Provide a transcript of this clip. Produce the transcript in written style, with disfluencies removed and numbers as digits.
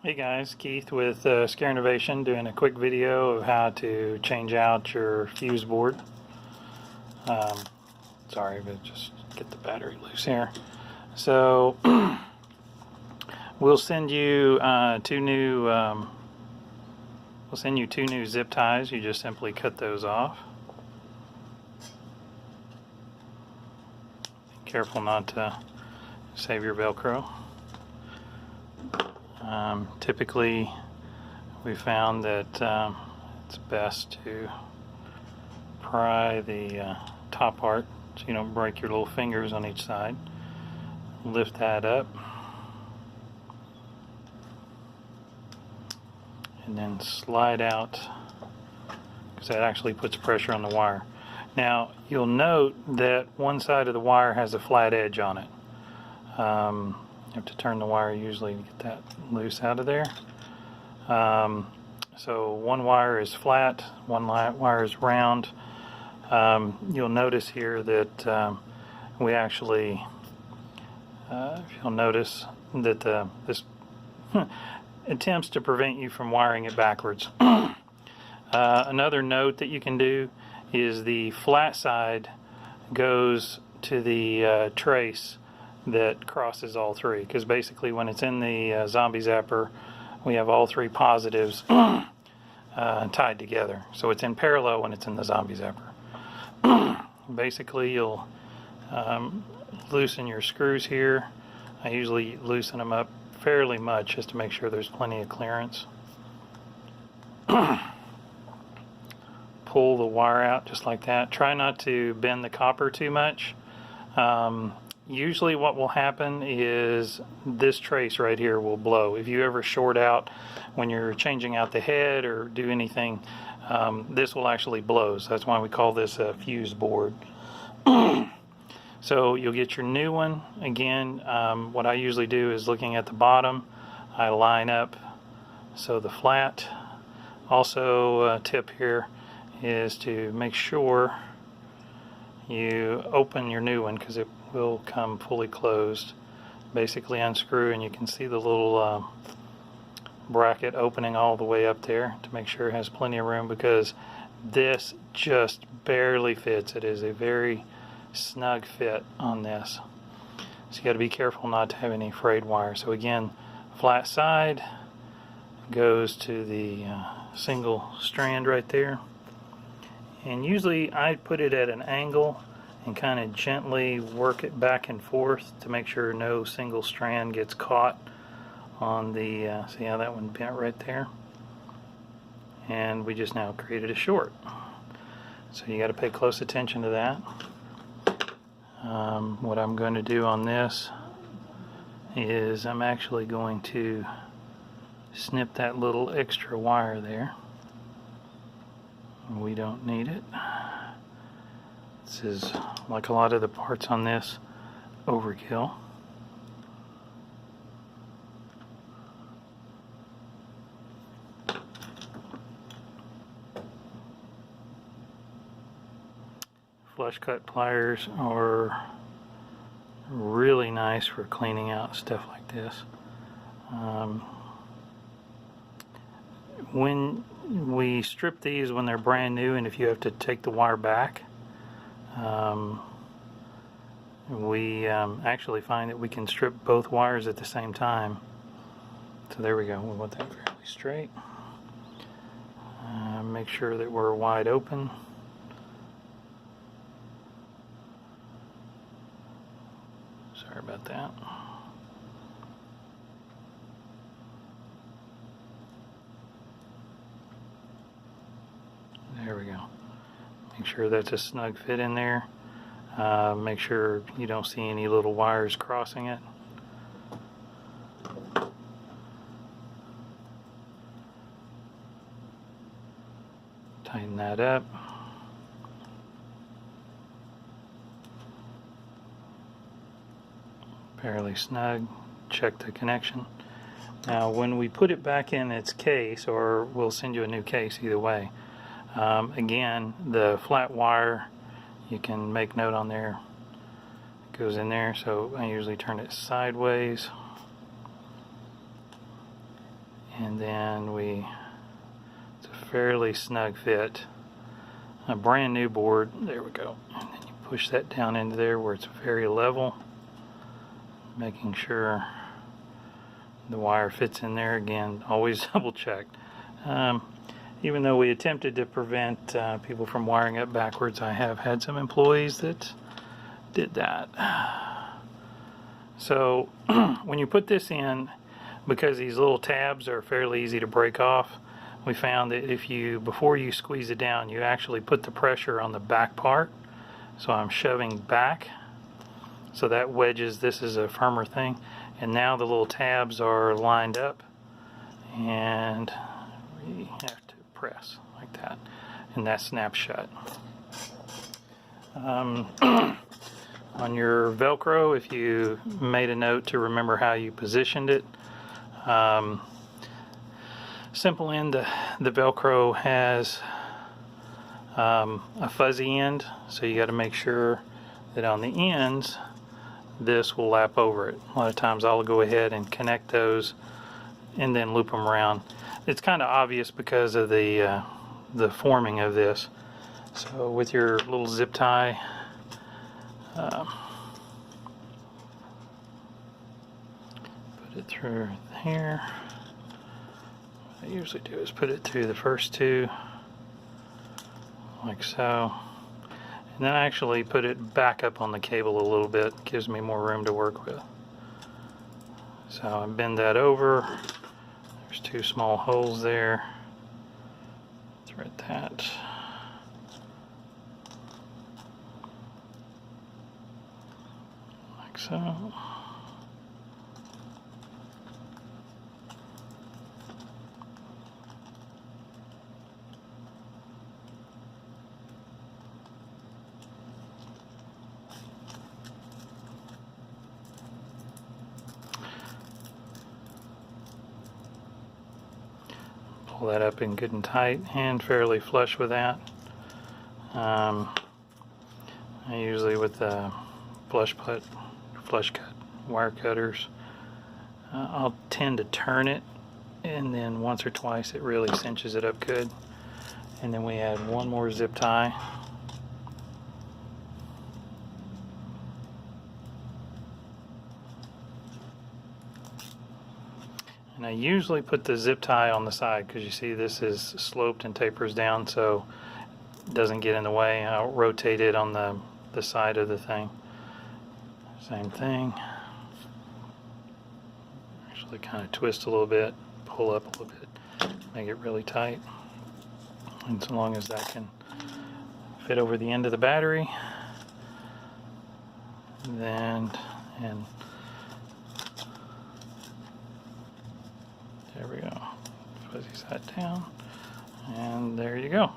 Hey guys, Keith with Scare Innovation doing a quick video of how to change out your fuse board. Um, Sorry, but just get the battery loose here. So we'll send you two new zip ties. You just simply cut those off. Be careful not to save your Velcro. Typically, we found that it's best to pry the top part so you don't break your little fingers on each side. Lift that up and then slide out, because that actually puts pressure on the wire. Now you'll note that one side of the wire has a flat edge on it. You have to turn the wire usually to get that loose out of there. So one wire is flat, one wire is round. You'll notice here that we actually, if you'll notice that this attempts to prevent you from wiring it backwards. Another note that you can do is the flat side goes to the trace that crosses all three, because basically when it's in the zombie zapper, we have all three positives tied together. So it's in parallel when it's in the zombie zapper. Basically, you'll loosen your screws here. I usually loosen them up fairly much just to make sure there's plenty of clearance. Pull the wire out just like that. Try not to bend the copper too much. Usually what will happen is this trace right here will blow. If you ever short out when you're changing out the head or do anything, this will actually blow. So that's why we call this a fuse board. So you'll get your new one. Again, what I usually do is, looking at the bottom, I line up so the flat. Also, a tip here is to make sure you open your new one, because it will come fully closed. Basically unscrew and you can see the little bracket opening all the way up there to make sure it has plenty of room, because this just barely fits. It is a very snug fit on this. So you got to be careful not to have any frayed wire. So again, flat side goes to the single strand right there. And usually I put it at an angle and kind of gently work it back and forth to make sure no single strand gets caught on the, see how that one bent right there? And we just now created a short. So you got to pay close attention to that. What I'm going to do on this is I'm actually going to snip that little extra wire there. We don't need it. This is, like a lot of the parts on this, overkill. Flush cut pliers are really nice for cleaning out stuff like this. When we strip these when they're brand new, and if you have to take the wire back, we actually find that we can strip both wires at the same time. So there we go. We want that fairly straight. Make sure that we're wide open. Sorry about that. There we go. Make sure that's a snug fit in there. Make sure you don't see any little wires crossing it. Tighten that up. Fairly snug. Check the connection. Now when we put it back in its case, or we'll send you a new case either way, again, the flat wire, you can make note on there, it goes in there, so I usually turn it sideways and then it's a fairly snug fit. A brand new board, there we go, and then you push that down into there where it's very level, making sure the wire fits in there. Again, always double check. Even though we attempted to prevent people from wiring up backwards, I have had some employees that did that. So when you put this in, because these little tabs are fairly easy to break off, we found that before you squeeze it down, you actually put the pressure on the back part. So I'm shoving back, so that wedges. This is a firmer thing, and now the little tabs are lined up, and we have to press like that, and that snaps shut. On your Velcro, if you made a note to remember how you positioned it, simple end, the Velcro has a fuzzy end, so you got to make sure that on the ends this will lap over it. A lot of times I'll go ahead and connect those and then loop them around. It's kind of obvious because of the forming of this. So with your little zip tie, put it through here. What I usually do is put it through the first two, like so, and then I actually put it back up on the cable a little bit. Gives me more room to work with. So I bend that over. There's two small holes there. Thread that. Like so. Pull that up in good and tight and fairly flush with that. I usually with the flush cut wire cutters, I'll tend to turn it, and then once or twice it really cinches it up good. And then we add one more zip tie. And I usually put the zip tie on the side because you see this is sloped and tapers down, so it doesn't get in the way. I'll rotate it on the side of the thing. Same thing. Actually kind of twist a little bit, pull up a little bit, make it really tight. And so long as that can fit over the end of the battery, then, and there we go. Fuzzy side down, and there you go.